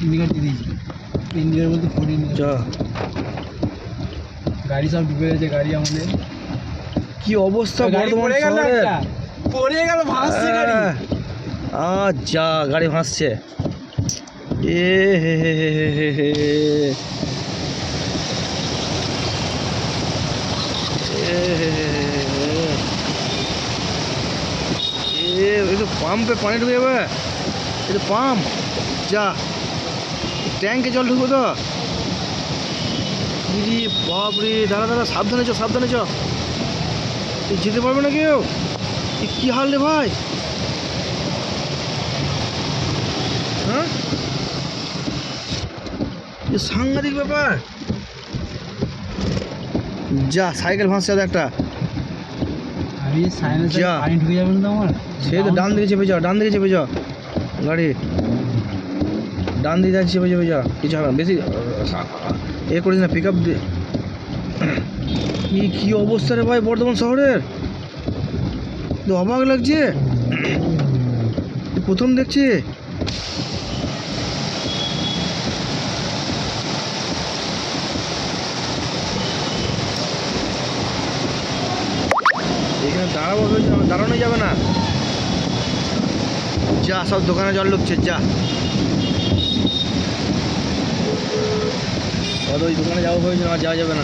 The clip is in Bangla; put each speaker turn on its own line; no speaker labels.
ইন্ডিকেটার দিয়ে দিয়েছি, ইন্ডিকেটার বলতে ফোর ইন্ডিকেটার।
যা
গাড়ি সব ডুবে গেছে, গাড়ি আমাদের
কি অবস্থা
গাড়ি
বর্ধমান
পড়ে গেল
শহরের।
একটা, পড়ে গেল, ভাসছে গাড়ি।
যা গাড়ি ভাসছে। এ হে হে হে হে হে হে। এ হে হে হে হে। এই তো পাম্পে পানি ঢুকে যাবে, এই তো পাম্প। যা ট্যাঙ্কে জল ঢুকবো তো। ইরি বাপরে, দাঁড়া দাঁড়া, সাবধানে চ সাবধানে চ, তুই যেতে পারবে না কেউ। কি হাল রে ভাই, হ্যাঁ এ সাংঘাতিক ব্যাপার। যা সাইকেল ভাসছে একটা।
আমি সাইলেন্স
যা।
পানি ঢুকে যাবে না তো আমার।
সে তো ডান দিকে চেপে যাও, ডান দিকে চেপে যাও, গাড়ি ডান দিকে যাচ্ছে, চেপে চেপে যা, কিছু হবে না, বেশি এ করিস না, পিক আপ দিয়ে। কি অবস্থা রে ভাই বর্ধমান শহরের, তো অবাক লাগছে, প্রথম দেখছি। এখানে দাঁড়াবো, দাঁড়ানো যাবে না। যা সব দোকানে জল ঢুকছে, যা ওই দোকানে যাবো হয়েছে, আর যাওয়া যাবে না।